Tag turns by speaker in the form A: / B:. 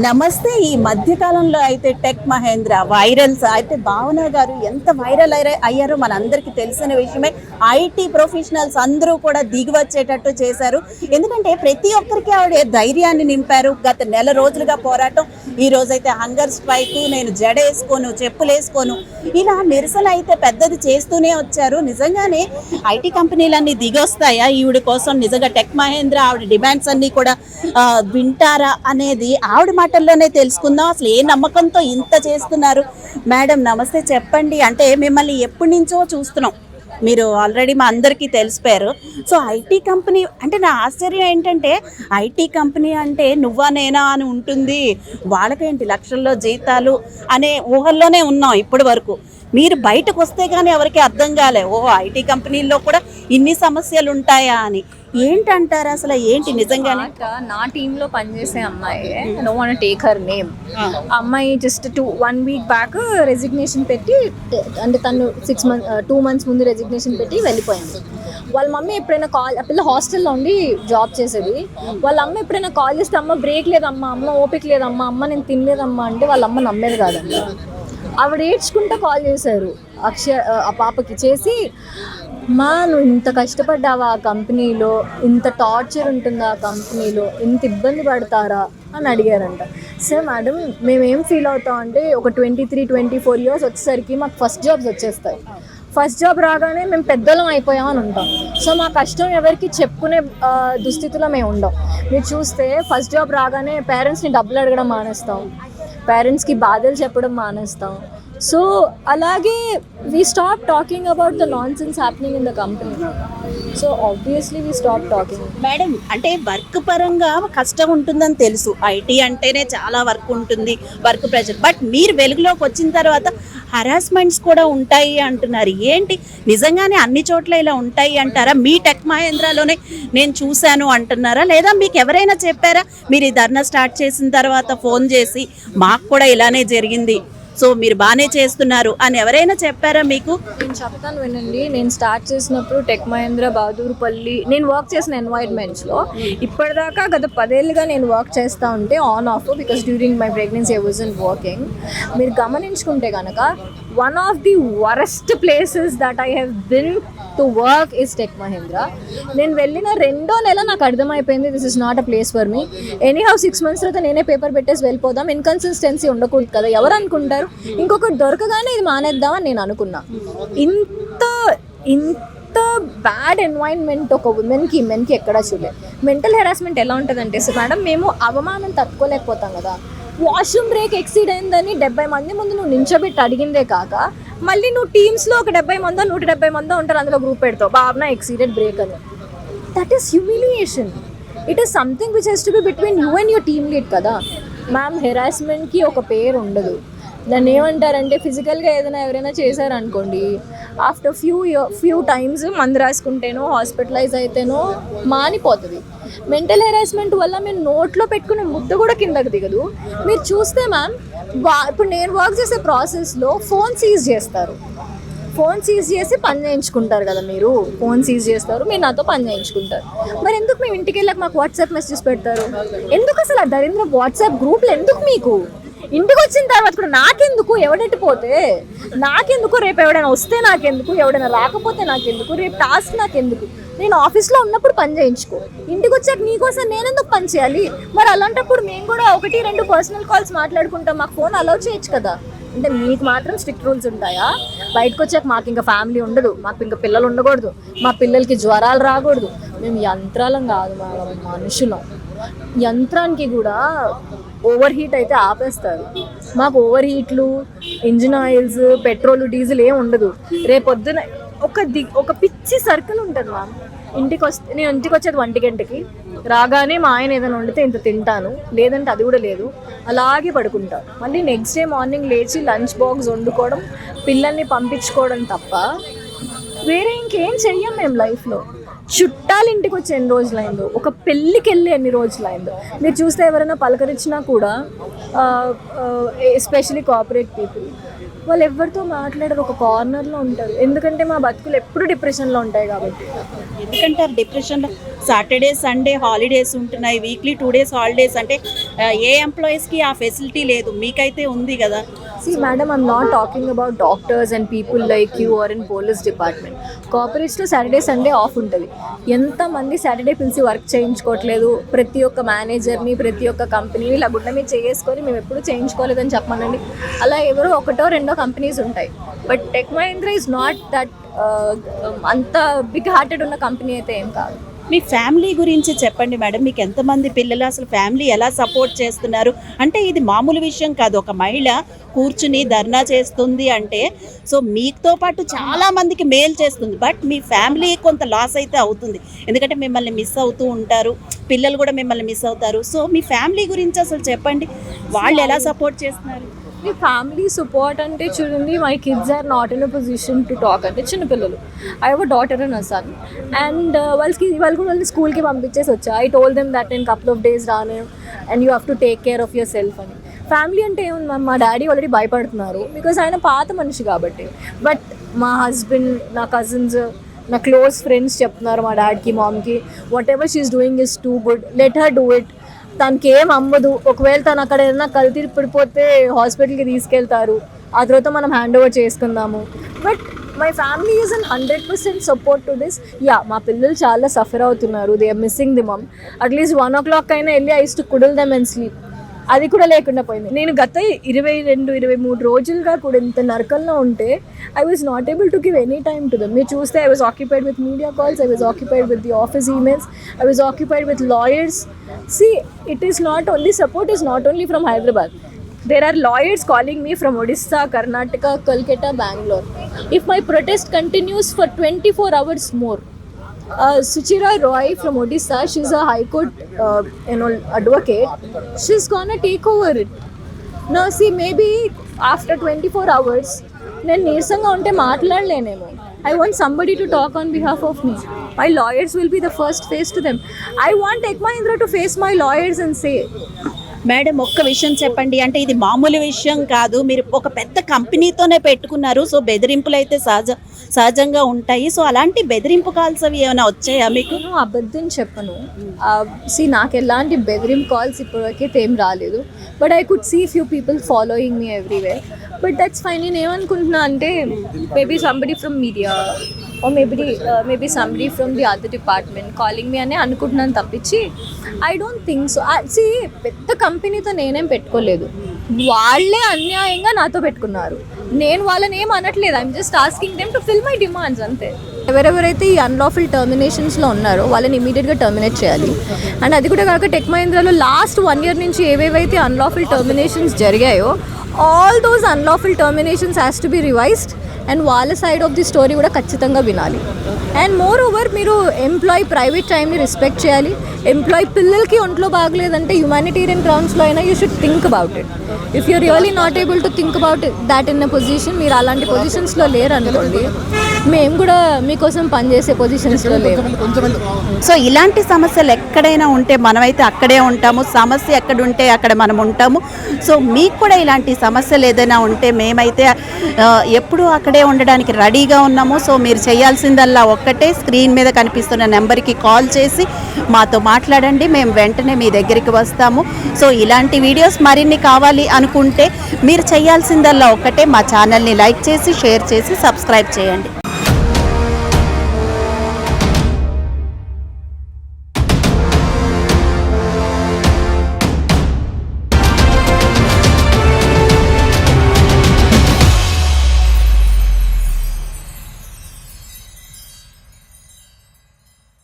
A: నమస్తే. ఈ మధ్యకాలంలో అయితే టెక్ మహేంద్ర వైరల్స్ అయితే భావన గారు ఎంత వైరల్ అయ్యారో మనందరికీ తెలిసిన విషయమే. ఐటీ ప్రొఫెషనల్స్ అందరూ కూడా దిగి వచ్చేటట్టు చేశారు. ఎందుకంటే ప్రతి ఒక్కరికి ఆవిడ ధైర్యాన్ని నింపారు. గత నెల రోజులుగా పోరాటం, ఈ రోజైతే హంగర్ స్ట్రైక్, నేను జడేసుకోను చెప్పులు వేసుకోను, ఇలా నిరసన అయితే పెద్దది చేస్తూనే వచ్చారు. నిజంగానే ఐటీ కంపెనీలన్నీ దిగొస్తాయా ఈవిడ కోసం? నిజంగా టెక్ మహేంద్ర ఆవిడ డిమాండ్స్ అన్నీ కూడా వింటారా అనేది ఆవిడ మాటల్లోనే తెలుసుకుందాం. అసలు ఏ నమ్మకంతో ఇంత చేస్తున్నారు? మేడం నమస్తే, చెప్పండి. అంటే మిమ్మల్ని ఎప్పటి నుంచో చూస్తున్నాం, మీరు ఆల్రెడీ మా అందరికీ తెలిసిపోయారు. సో ఐటీ కంపెనీ అంటే నా ఆశ్చర్యం ఏంటంటే, ఐటీ కంపెనీ అంటే నువ్వా నేనా అని ఉంటుంది, వాళ్ళకేంటి లక్షల్లో జీతాలు అనే ఊహల్లోనే ఉన్నాం ఇప్పటి వరకు. మీరు బయటకు వస్తే కానీ ఎవరికి అర్థం కాలే, ఓ ఐటీ కంపెనీల్లో కూడా ఇన్ని సమస్యలు ఉంటాయా అని. ఏంటంటారు అసలు, ఏంటి నిజంగానే?
B: నా టీంలో పనిచేసే అమ్మాయి, no want take her name, అమ్మాయి జస్ట్ 1 వీక్ బ్యాక్ రెసిగ్నేషన్ పెట్టి, అంటే తను 2 మంత్స్ ముందు రెసిగ్నేషన్ పెట్టి వెళ్ళిపోయింది. వాళ్ళ మమ్మీ ఎప్పుడైనా ఆ పిల్ల హాస్టల్లో ఉండి జాబ్ చేసేది. వాళ్ళ అమ్మ ఎప్పుడైనా కాల్ చేస్తే, అమ్మ బ్రేక్ లేదమ్మా, అమ్మ ఓపిక లేదమ్మా, అమ్మ నేను తినలేదమ్మా అంటే వాళ్ళ అమ్మ నమ్మేది కాదండి. ఆవిడ ఏడ్చుకుంటూ కాల్ చేశారు ఆ పాపకి చేసి, మా నువ్వు ఇంత కష్టపడ్డావా ఆ కంపెనీలో, ఇంత టార్చర్ ఉంటుందా ఆ కంపెనీలో, ఇంత ఇబ్బంది పడతారా అని అడిగారంట. సార్ మేడం మేమేం ఫీల్ అవుతాం అంటే, ఒక 23-24 ఇయర్స్ వచ్చేసరికి మాకు ఫస్ట్ జాబ్స్ వచ్చేస్తాయి. ఫస్ట్ జాబ్ రాగానే మేము పెద్దలం అయిపోయామని ఉంటాం. సో మా కష్టం ఎవరికి చెప్పుకునే దుస్థితిలో మేము ఉండం. మీరు చూస్తే ఫస్ట్ జాబ్ రాగానే పేరెంట్స్ని డబ్బులు అడగడం మానేస్తాం, పేరెంట్స్కి బాధలు చెప్పడం మానేస్తాం. సో అలాగే we stop talking about the nonsense happening in the company. So obviously we stop talking.
A: Madam అంటే వర్క్ పరంగా కష్టం ఉంటుందని తెలుసు, ఐటీ అంటేనే చాలా వర్క్ ఉంటుంది, వర్క్ ప్రెషర్. బట్ మీరు వెలుగులోకి వచ్చిన తర్వాత హరాస్మెంట్స్ కూడా ఉంటాయి అంటున్నారు. ఏంటి నిజంగానే అన్ని చోట్ల ఇలా ఉంటాయి అంటారా? మీ టెక్ మహేంద్రలోనే నేను చూశాను అంటున్నారా, లేదా మీకు ఎవరైనా చెప్పారా? మీరు ఈ ధర్నా స్టార్ట్ చేసిన తర్వాత ఫోన్ చేసి మాకు కూడా ఇలానే జరిగింది, సో మీరు బాగానే చేస్తున్నారు అని ఎవరైనా చెప్పారా మీకు?
B: నేను చెప్తాను వినండి. నేను స్టార్ట్ చేసినప్పుడు టెక్ మహేంద్ర, బహదూర్పల్లి, నేను వర్క్ చేసిన ఎన్వైర్న్మెంట్స్లో ఇప్పటిదాకా గత 10 ఏళ్ళుగా నేను వర్క్ చేస్తూ ఉంటే on off, because during my pregnancy I wasn't working. మీరు గమనించుకుంటే కనుక one of the worst places that I have been to work is Tech Mahindra. నేను వెళ్ళిన 2వ నెల నాకు అర్థమైపోయింది, this is not a place for me. Anyhow 6 months తర్వాత నేనే పేపర్ పెట్టేసి వెళ్ళిపోదాం, ఇన్కన్సిస్టెన్సీ ఉండకూడదు కదా, ఎవరు అనుకుంటారు, ఇంకొకటి దొరకగానే ఇది మానేద్దామని నేను అనుకున్నా. ఇంత బ్యాడ్ ఎన్వైరన్మెంట్ ఒక ఉమెన్కి మెన్కి ఎక్కడా చూడలేదు. మెంటల్ హెరాస్మెంట్ ఎలా ఉంటుందంటే, సో మేడం మేము అవమానం తట్టుకోలేకపోతాం కదా, వాష్రూమ్ బ్రేక్ ఎక్సీడ్ అయిందని 70 మంది ముందు నువ్వు నించోబెట్టి అడిగిందే కాక, మళ్ళీ నువ్వు టీమ్స్లో ఒక 70 మందో 170 మందో ఉంటారు, అందులో గ్రూప్ పెడతావు భావన ఎక్సీడెడ్ బ్రేక్ అని. That is humiliation. It is something which has to be between you and your team lead కదా. మ్యామ్ హెరాస్మెంట్కి ఒక పేరు ఉండదు. దాన్ని ఏమంటారంటే, ఫిజికల్గా ఏదైనా ఎవరైనా చేశారనుకోండి, ఆఫ్టర్ ఫ్యూ టైమ్స్ మందు రాసుకుంటేనో హాస్పిటలైజ్ అయితేనో మానిపోతుంది. మెంటల్ హెరాస్మెంట్ వల్ల మీరు నోట్లో పెట్టుకునే ముద్ద కూడా కిందకి దిగదు. మీరు చూస్తే మ్యామ్, ఇప్పుడు నేను వర్క్ చేసే ప్రాసెస్లో ఫోన్ సీజ్ చేస్తారు, ఫోన్ సీజ్ చేసి పని చేయించుకుంటారు కదా, మీరు ఫోన్ సీజ్ చేస్తారు, మీరు నాతో పని చేయించుకుంటారు. మరి ఎందుకు మేము ఇంటికి వెళ్ళాక మాకు వాట్సాప్ మెసేజెస్ పెడతారు? ఎందుకు అసలు ఆ దరిద్ర వాట్సాప్ గ్రూప్లు ఎందుకు మీకు? ఇంటికి వచ్చిన తర్వాత కూడా నాకెందుకు, ఎవడెట్టు పోతే నాకెందుకు, రేపు ఎవడైనా వస్తే నాకెందుకు, ఎవడైనా రాకపోతే నాకెందుకు, రేపు టాస్క్ నాకెందుకు? నేను ఆఫీస్లో ఉన్నప్పుడు పని చేయించుకో, ఇంటికి వచ్చాక నీకోసం నేనెందుకు పని చేయాలి? మరి అలాంటప్పుడు మేము కూడా 1-2 పర్సనల్ కాల్స్ మాట్లాడుకుంటాం, మాకు ఫోన్ అలౌ చేయొచ్చు కదా. అంటే మీకు మాత్రం స్ట్రిక్ట్ రూల్స్ ఉంటాయా? బయటకు వచ్చాక మాకు ఇంకా ఫ్యామిలీ ఉండదు, మాకు ఇంకా పిల్లలు ఉండకూడదు, మా పిల్లలకి జ్వరాలు రాకూడదు. మేము యంత్రాలం కాదు మేడం, మనుషులం. యంత్రానికి కూడా ఓవర్ హీట్ అయితే ఆపేస్తారు, మాకు ఓవర్ హీట్లు, ఇంజిన్ ఆయిల్స్, పెట్రోల్, డీజిల్ ఏం ఉండదు. రేపొద్దున ఒక పిచ్చి సర్కిల్ ఉంటుంది మ్యామ్. నేను ఇంటికి వచ్చేది 1 గంటకి, రాగానే మా ఆయన ఏదైనా వండితే ఇంత తింటాను, లేదంటే అది కూడా లేదు, అలాగే పడుకుంటాను. మళ్ళీ నెక్స్ట్ డే మార్నింగ్ లేచి లంచ్ బాక్స్ వండుకోవడం, పిల్లల్ని పంపించుకోవడం తప్ప వేరే ఇంకేం చెయ్యం మేము లైఫ్లో. చుట్టాలు ఇంటికి వచ్చి ఎన్ని రోజులైందో, ఒక పెళ్ళికి వెళ్ళి ఎన్ని రోజులైందో. మీరు చూస్తే ఎవరైనా పలకరించినా కూడా, ఎస్పెషలీ కార్పొరేట్ పీపుల్, వాళ్ళు ఎవరితో మాట్లాడరు, ఒక కార్నర్లో ఉంటారు. ఎందుకంటే మా బతుకులు ఎప్పుడు డిప్రెషన్లో ఉంటాయి కాబట్టి.
A: ఎందుకంటే డిప్రెషన్లో సాటర్డే సండే హాలిడేస్ ఉంటున్నాయి, వీక్లీ 2 days హాలిడేస్ అంటే ఏ ఎంప్లాయీస్కి ఆ ఫెసిలిటీ లేదు, మీకైతే ఉంది కదా.
B: See, madam, I'm not talking about doctors and people like you or in police department. Corporates లో సాటర్డే సండే ఆఫ్ ఉంటుంది. ఎంతమంది సాటర్డే పిలిచి వర్క్ చేయించుకోవట్లేదు. ప్రతి ఒక్క మేనేజర్ని, ప్రతి ఒక్క కంపెనీని ఇలా గుడ్డ మీద చేసుకొని మేము ఎప్పుడు చేయించుకోలేదని చెప్పమనండి. అలా ఎవరో ఒకటో రెండో కంపెనీస్ ఉంటాయి. But tech Mahindra is not that అంత బిగ్ హార్టెడ్ ఉన్న కంపెనీ అయితే ఏం కాదు.
A: మీ ఫ్యామిలీ గురించి చెప్పండి మేడం. మీకు ఎంతమంది పిల్లలు, అసలు ఫ్యామిలీ ఎలా సపోర్ట్ చేస్తున్నారు? అంటే ఇది మామూలు విషయం కాదు, ఒక మహిళ కూర్చుని ధర్నా చేస్తుంది అంటే సో మీతో పాటు చాలా మందికి మేలు చేస్తుంది. బట్ మీ ఫ్యామిలీ కొంత లాస్ అయితే అవుతుంది, ఎందుకంటే మిమ్మల్ని మిస్ అవుతూ ఉంటారు, పిల్లలు కూడా మిమ్మల్ని మిస్ అవుతారు. సో మీ ఫ్యామిలీ గురించి అసలు చెప్పండి, వాళ్ళు ఎలా సపోర్ట్ చేస్తున్నారు?
B: మీ ఫ్యామిలీ సపోర్ట్ అంటే చూడండి, my kids are not in a position to talk. అంటే చిన్నపిల్లలు, I have a daughter and a son, and వాళ్ళని స్కూల్కి పంపించేసి వచ్చా. I told them that in couple of days రాను and you have to take care of yourself అని. Family అంటే ఏముంది మ్యామ్, మా డాడీ ఆల్రెడీ భయపడుతున్నారు బికాజ్ ఆయన పాత మనిషి కాబట్టి. బట్ మా హస్బెండ్, నా కజిన్స్, నా క్లోజ్ ఫ్రెండ్స్ చెప్తున్నారు మా డాడ్కి, మామ్కి, whatever she's doing is too good, let her do it. తనకి ఏం అమ్మదు, ఒకవేళ తను అక్కడ ఏదైనా కల్తీ పడిపోతే హాస్పిటల్కి తీసుకెళ్తారు, ఆ తర్వాత మనం హ్యాండ్ ఓవర్ చేసుకుందాము. But my family is on 100% support to this. Yeah, మా పిల్లలు చాలా సఫర్ అవుతున్నారు, they are missing the mom. At least 1 o'clock అయినా వెళ్ళి I use to cuddle them and sleep. అది కూడా లేకుండా పోయింది. నేను గత 22-23 రోజులుగా కూడా ఇంత నరకంలో ఉంటే I was not able to give any time to them. మీరు చూస్తే I was occupied with media calls, I was occupied with the office emails, I was occupied with lawyers. See, it is not only support is not only from Hyderabad. There are lawyers calling me from Odisha, Karnataka, Kolkata, Bangalore. If my protest continues for 24 hours more, Suchira Roy from Odisha, she's a high court advocate, she's gonna take over it. Now see, maybe after 24 hours నేను నీరసంగా ఉంటే మాట్లాడలేనేమో. I want somebody to talk on behalf of me. My lawyers will be the first face to them. I want Tech Mahindra to face my lawyers and say,
A: madam ఒక్క విషయం చెప్పండి, అంటే ఇది మామూలు విషయం కాదు, మీరు ఒక పెద్ద కంపెనీతోనే పెట్టుకున్నారు, సో బెదిరింపులు అయితే సహజంగా ఉంటాయి. సో అలాంటి బెదిరింపు కాల్స్ అవి ఏమైనా వచ్చాయా మీకు?
B: నేను అబద్ధం చెప్పను. నాకు ఎలాంటి బెదిరింపు కాల్స్ ఇప్పటివరకైతే ఏం రాలేదు. But I could see few people following me everywhere. But that's fine. నేను ఏమనుకుంటున్నా అంటే maybe somebody from media or maybe somebody from the other department calling me అని అనుకుంటున్నాను తప్పించి ఐ డోంట్ థింక్ సో. పెద్ద కంపెనీతో నేనేం పెట్టుకోలేదు, వాళ్ళే అన్యాయంగా నాతో పెట్టుకున్నారు. నేను వాళ్ళని ఏం అనట్లేదు, I'm just asking them to fill my demands అంతే. ఎవరెవరైతే ఈ అన్లాఫుల్ టర్మినేషన్స్లో ఉన్నారో వాళ్ళని ఇమీడియట్గా టర్మినేట్ చేయాలి. అండ్ అది కూడా కాక టెక్ మహీంద్రాలో లాస్ట్ 1 year నుంచి ఏవేవైతే అన్లాఫుల్ టర్మినేషన్స్ జరిగాయో all those unlawful terminations has to be revised and వాళ్ళ సైడ్ ఆఫ్ ది స్టోరీ కూడా ఖచ్చితంగా వినాలి. అండ్ మోర్ ఓవర్ మీరు ఎంప్లాయీ ప్రైవేట్ టైంని రెస్పెక్ట్ చేయాలి. ఎంప్లాయీ పిల్లలకి ఒంట్లో బాగలేదంటే హ్యుమానిటేరియన్ గ్రౌండ్స్లో అయినా you should think about it. If you really not able to think about that in a position, మీరు అలాంటి పొజిషన్స్లో లేరు అనుకోండి, మేము కూడా మీకోసం పనిచేసే పొజిషన్స్లో లేరు.
A: సో ఇలాంటి సమస్యలు ఎక్కడైనా ఉంటే మనమైతే అక్కడే ఉంటాము, సమస్య ఎక్కడ ఉంటే అక్కడ మనం ఉంటాము. సో మీకు కూడా ఇలాంటి సమస్యలు ఏదైనా ఉంటే మేమైతే ఎప్పుడూ అక్కడే ఉండడానికి రెడీగా ఉన్నాము. సో మీరు చేయాల్సిందల్లా ఒక్కటే, స్క్రీన్ మీద కనిపిస్తున్న నెంబర్కి కాల్ చేసి మాతో మాట్లాడండి, మేము వెంటనే మీ దగ్గరికి వస్తాము. సో ఇలాంటి వీడియోస్ మరిన్ని కావాలి అనుకుంటే మీరు చేయాల్సిందల్లా ఒక్కటే, మా ఛానల్ని లైక్ చేసి షేర్ చేసి సబ్స్క్రైబ్ చేయండి.